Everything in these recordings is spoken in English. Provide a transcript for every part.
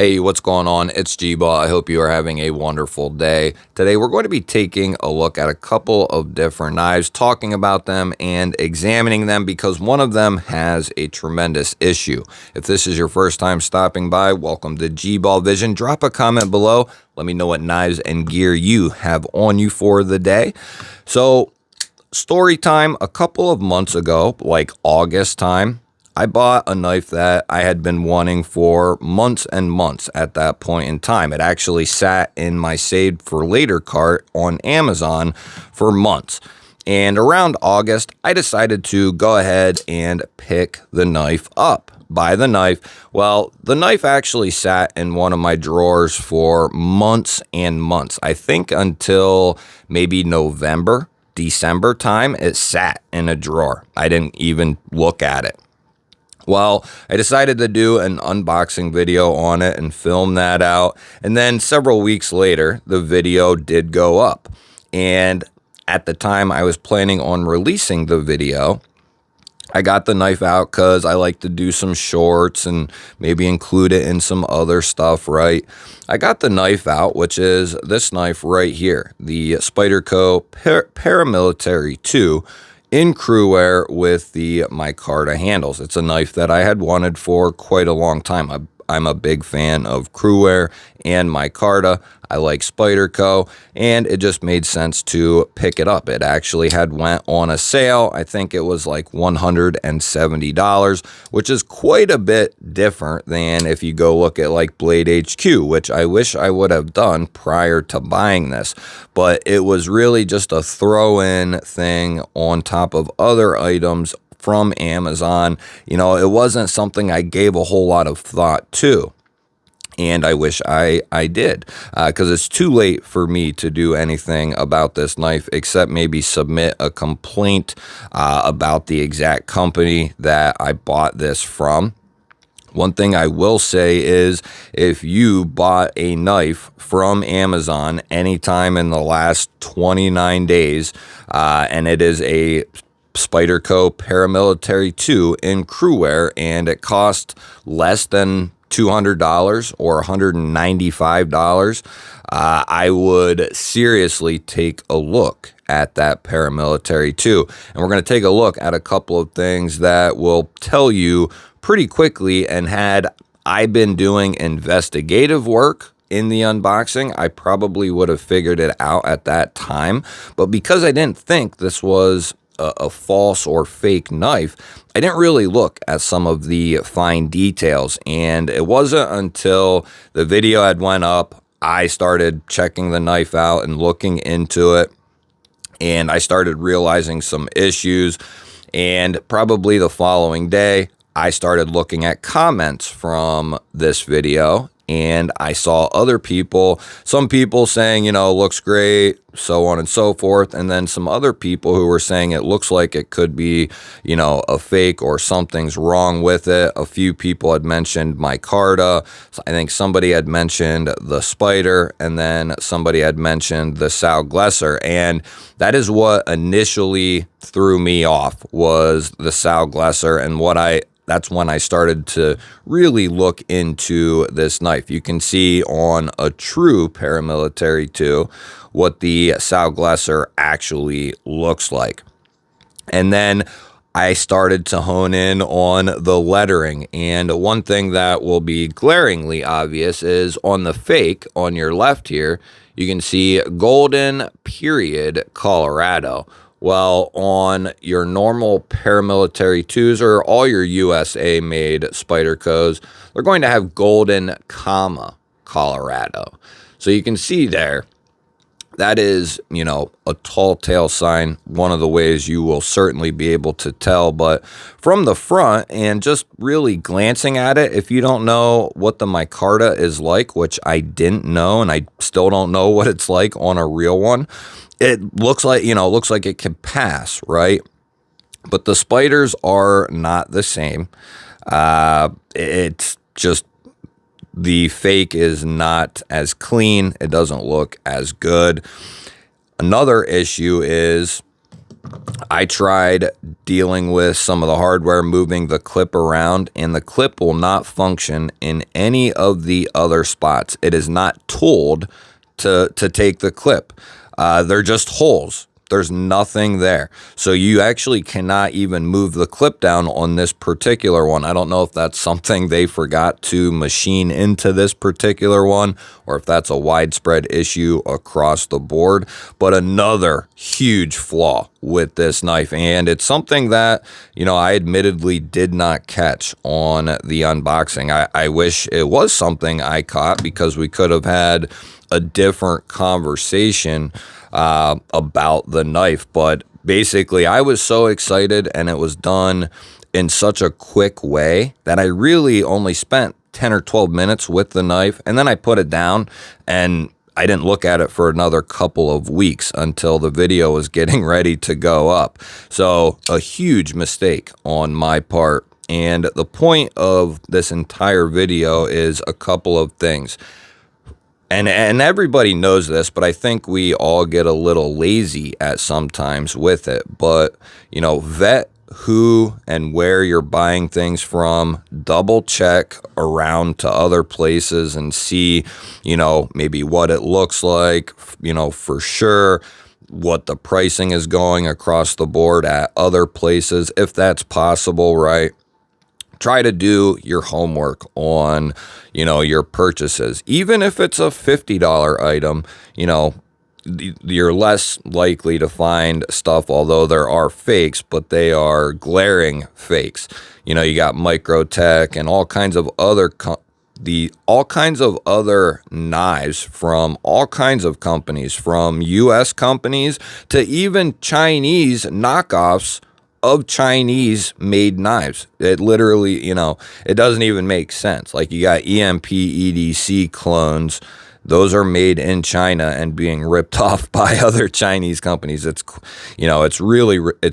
Hey, what's going on? It's GBall. I hope you are having a wonderful day. Today, we're going to be taking a look at a couple of different knives, talking about them and examining them because one of them has a tremendous issue. If this is your first time stopping by, welcome to GBall Vision. Drop a comment below. Let me know what knives and gear you have on you for the day. So, story time, a couple of months ago, like August time, I bought a knife that I had been wanting for months and months at that point in time. It actually sat in my saved for later cart on Amazon for months. And around August, I decided to go ahead and pick the knife up. Buy the knife. Well, the knife actually sat in one of my drawers for months and months. I think until maybe November, December time, it sat in a drawer. I didn't even look at it. Well, I decided to do an unboxing video on it and film that out. And then several weeks later, the video did go up. And at the time I was planning on releasing the video, I got the knife out because I like to do some shorts and maybe include it in some other stuff, right? I got the knife out, which is this knife right here, the Spyderco Paramilitary 2. In crew wear with the micarta handles. It's a knife that I had wanted for quite a long time. I'm a big fan of crew wear and micarta. I like Spyderco, and it just made sense to pick it up. It actually had went on a sale. I think it was like $170, which is quite a bit different than if you go look at like Blade HQ, which I wish I would have done prior to buying this. But it was really just a throw-in thing on top of other items from Amazon. You know, it wasn't something I gave a whole lot of thought to. And I wish I did, because it's too late for me to do anything about this knife except maybe submit a complaint about the exact company that I bought this from. One thing I will say is if you bought a knife from Amazon anytime in the last 29 days, and it is a Spyderco Paramilitary 2 in crew wear, and it cost less than $200 or $195, I would seriously take a look at that Paramilitary 2. And we're going to take a look at a couple of things that will tell you pretty quickly, and had I been doing investigative work in the unboxing, I probably would have figured it out at that time. But because I didn't think this was a false or fake knife, I didn't really look at some of the fine details. And it wasn't until the video had went up, I started checking the knife out and looking into it. And I started realizing some issues. And probably the following day, I started looking at comments from this video. And I saw other people, some people saying, you know, looks great, so on and so forth. And then some other people who were saying it looks like it could be, you know, a fake or something's wrong with it. A few people had mentioned micarta. I think somebody had mentioned the Spyder, and then somebody had mentioned the Sal Glesser. And that is what initially threw me off, was the Sal Glesser, and that's when I started to really look into this knife. You can see on a true Paramilitary 2 what the Sal Glesser actually looks like. And then I started to hone in on the lettering. And one thing that will be glaringly obvious is on the fake on your left here, you can see Golden Period Colorado. Well, on your normal Paramilitary 2s or all your USA made Spydercos, they're going to have Golden, Colorado. So you can see there, that is, you know, a tall tale sign, one of the ways you will certainly be able to tell. But from the front and just really glancing at it, if you don't know what the micarta is like, which I didn't know, and I still don't know what it's like on a real one, it looks like, you know, looks like it could pass, right? But the Spyders are not the same. It's just the fake is not as clean. It doesn't look as good. Another issue is I tried dealing with some of the hardware, moving the clip around, and the clip will not function in any of the other spots. It is not tooled to take the clip. They're just holes. There's nothing there. So you actually cannot even move the clip down on this particular one. I don't know if that's something they forgot to machine into this particular one or if that's a widespread issue across the board. But another huge flaw with this knife. And it's something that, I admittedly did not catch on the unboxing. I wish it was something I caught because we could have had a different conversation about the knife. But basically, I was so excited and it was done in such a quick way that I really only spent 10 or 12 minutes with the knife, and then I put it down and I didn't look at it for another couple of weeks until the video was getting ready to go up. So a huge mistake on my part. And the point of this entire video is a couple of things. And everybody knows this, but I think we all get a little lazy at sometimes with it. But, vet who and where you're buying things from, double check around to other places and see, maybe what it looks like, for sure, what the pricing is going across the board at other places, if that's possible, right? Try to do your homework on, your purchases. Even if it's a $50 item, you're less likely to find stuff, although there are fakes, but they are glaring fakes. You got Microtech and all kinds of other knives from all kinds of companies, from U.S. companies to even Chinese knockoffs of Chinese made knives. It literally, it doesn't even make sense. Like you got EMP EDC clones. Those are made in China and being ripped off by other Chinese companies. It's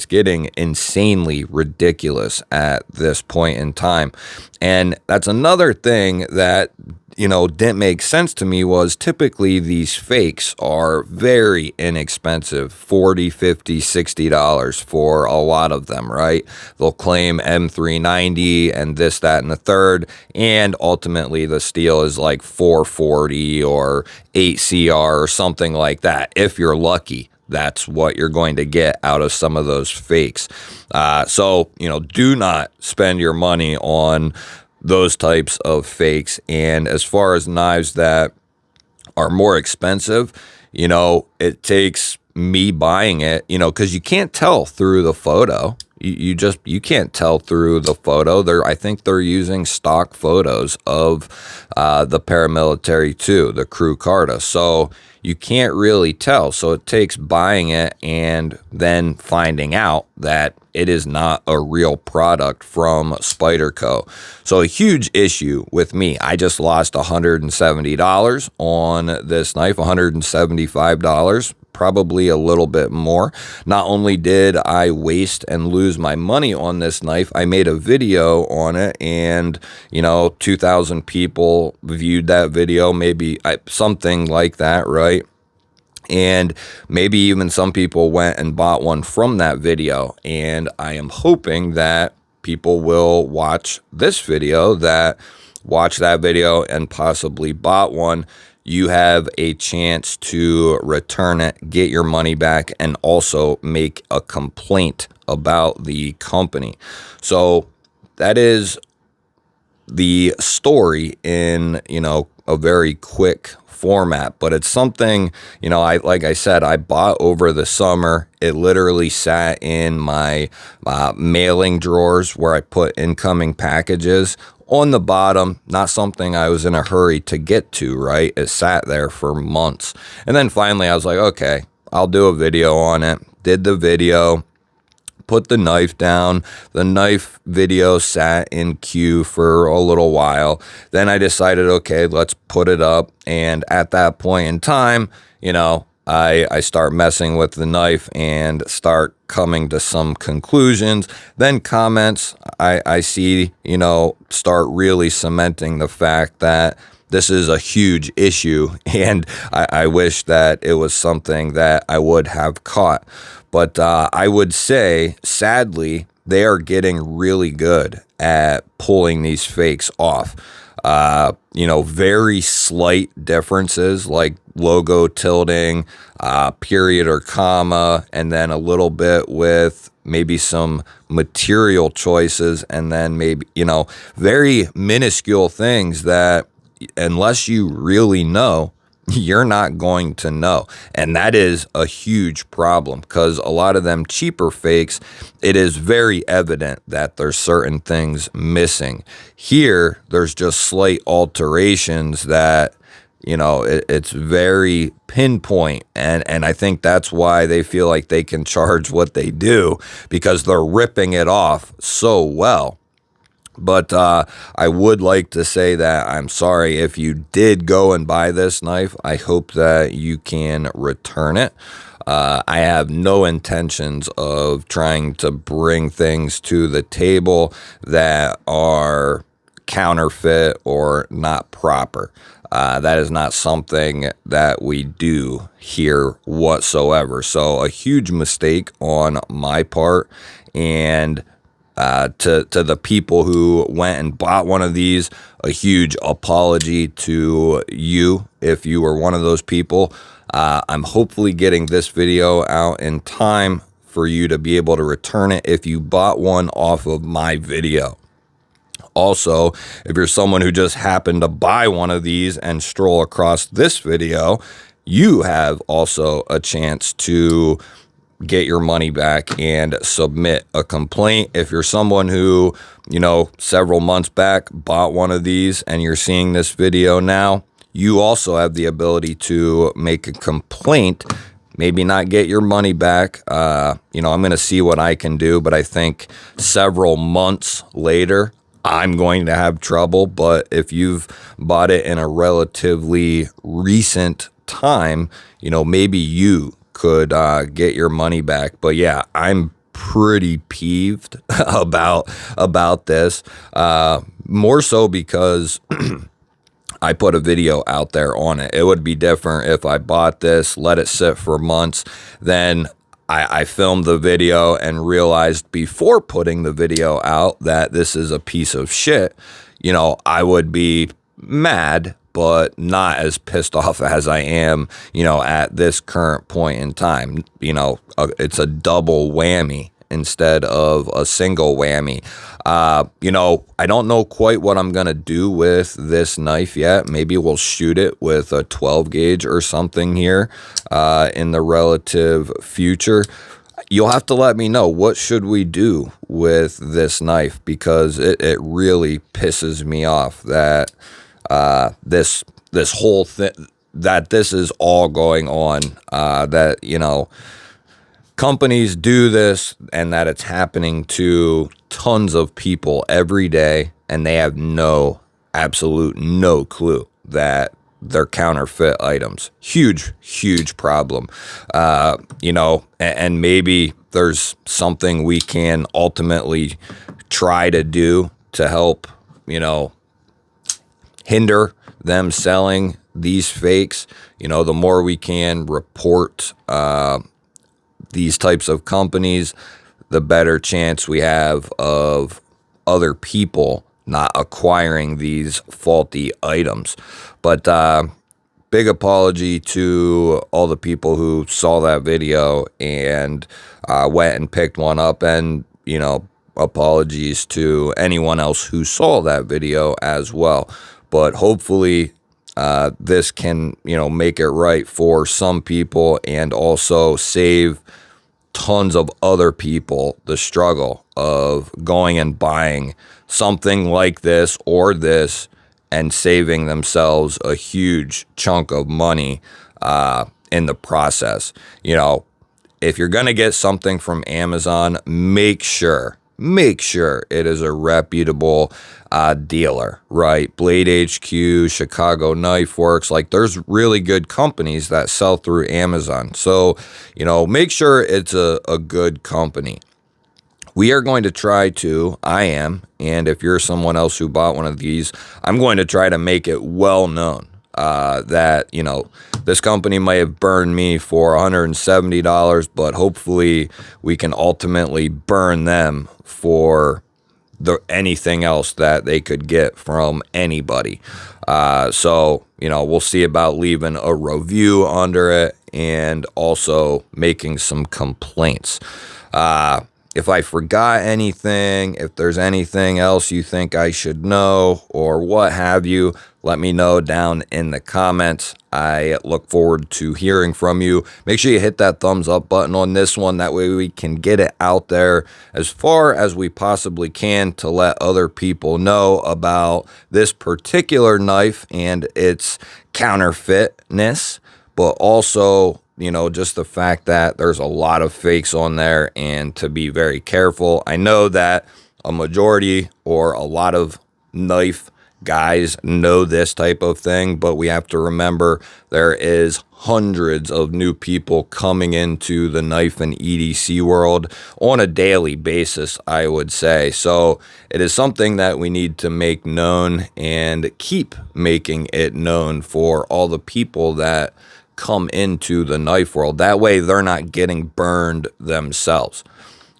getting insanely ridiculous at this point in time. And that's another thing that, didn't make sense to me was typically these fakes are very inexpensive, $40, $50, $60 for a lot of them, right? They'll claim M390 and this, that, and the third, and ultimately the steel is like 440 or 8CR or something like that. If you're lucky, that's what you're going to get out of some of those fakes. So, do not spend your money on those types of fakes. And as far as knives that are more expensive, it takes me buying it, because you can't tell through the photo. You can't tell through the photo. I think they're using stock photos of the paramilitary too, the Crew Carta. So you can't really tell. So it takes buying it and then finding out that it is not a real product from Spyderco. So a huge issue with me. I just lost $170 on this knife, $175. Probably a little bit more. Not only did I waste and lose my money on this knife, I made a video on it and, 2,000 people viewed that video, maybe something like that, right? And maybe even some people went and bought one from that video. And I am hoping that people will watch this video, watch that video and possibly bought one. You have a chance to return it, get your money back, and also make a complaint about the company. So that is the story in, a very quick format, but it's something, like I said, I bought over the summer. It literally sat in my mailing drawers where I put incoming packages. On the bottom, not something I was in a hurry to get to, right? It sat there for months. And then finally I was like, okay, I'll do a video on it. Did the video, put the knife down. The knife video sat in queue for a little while. Then I decided, okay, let's put it up. And at that point in time, I start messing with the knife and start coming to some conclusions. Then comments I see, start really cementing the fact that this is a huge issue. And I wish that it was something that I would have caught. But I would say, sadly, they are getting really good at pulling these fakes off. Very slight differences like logo tilting, period or comma, and then a little bit with maybe some material choices, and then maybe, very minuscule things that unless you really know, you're not going to know. And that is a huge problem because a lot of them cheaper fakes, it is very evident that there's certain things missing. Here, there's just slight alterations that, it's very pinpoint. And I think that's why they feel like they can charge what they do, because they're ripping it off so well. But I would like to say that I'm sorry if you did go and buy this knife. I hope that you can return it. I have no intentions of trying to bring things to the table that are counterfeit or not proper. That is not something that we do here whatsoever. So a huge mistake on my part. And to the people who went and bought one of these, a huge apology to you if you were one of those people. I'm hopefully getting this video out in time for you to be able to return it if you bought one off of my video. Also, if you're someone who just happened to buy one of these and stroll across this video, you have also a chance to get your money back and submit a complaint. If you're someone who, several months back bought one of these and you're seeing this video now, you also have the ability to make a complaint, maybe not get your money back. I'm going to see what I can do, but I think several months later, I'm going to have trouble. But if you've bought it in a relatively recent time, maybe you could get your money back. But yeah, I'm pretty peeved about this, more so because I put a video out there on it. It would be different if I bought this, let it sit for months, then I filmed the video and realized before putting the video out that this is a piece of shit. I would be mad, but not as pissed off as I am, at this current point in time. It's a double whammy instead of a single whammy. I don't know quite what I'm going to do with this knife yet. Maybe we'll shoot it with a 12 gauge or something here in the relative future. You'll have to let me know, what should we do with this knife, because it really pisses me off that this whole thing, that this is all going on, that, companies do this and that it's happening to tons of people every day, and they have absolute no clue that they're counterfeit items. Huge problem. And maybe there's something we can ultimately try to do to help, hinder them selling these fakes. The more we can report these types of companies, the better chance we have of other people not acquiring these faulty items. But big apology to all the people who saw that video and went and picked one up, and apologies to anyone else who saw that video as well. But hopefully this can make it right for some people, and also save tons of other people the struggle of going and buying something like this or this and saving themselves a huge chunk of money in the process. If you're going to get something from Amazon, make sure it is a reputable dealer, right? Blade HQ, Chicago Knife Works, like there's really good companies that sell through Amazon. So, make sure it's a good company. We are going to try to, and if you're someone else who bought one of these, I'm going to try to make it well known that, you know, this company may have burned me for $170, but hopefully we can ultimately burn them for anything else that they could get from anybody. So, you know, we'll see about leaving a review under it and also making some complaints. If I forgot anything, if there's anything else you think I should know or what have you, let me know down in the comments. I look forward to hearing from you. Make sure you hit that thumbs up button on this one. That way we can get it out there as far as we possibly can to let other people know about this particular knife and its counterfeitness, but also, you know, just the fact that there's a lot of fakes on there and to be very careful. I know that a majority or a lot of knife guys know this type of thing, but we have to remember there is hundreds of new people coming into the knife and EDC world on a daily basis, I would say. So it is something that we need to make known and keep making it known for all the people that come into the knife world. That way they're not getting burned themselves.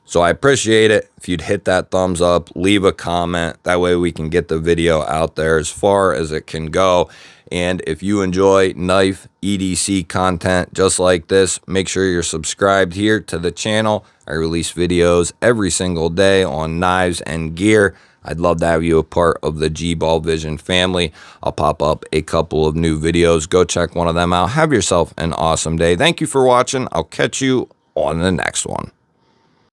So I appreciate it if you'd hit that thumbs up, leave a comment. That way we can get the video out there as far as it can go. And if you enjoy knife EDC content just like this, make sure you're subscribed here to the channel. I release videos every single day on knives and gear. I'd love to have you a part of the GBall Vision family. I'll pop up a couple of new videos. Go check one of them out. Have yourself an awesome day. Thank you for watching. I'll catch you on the next one.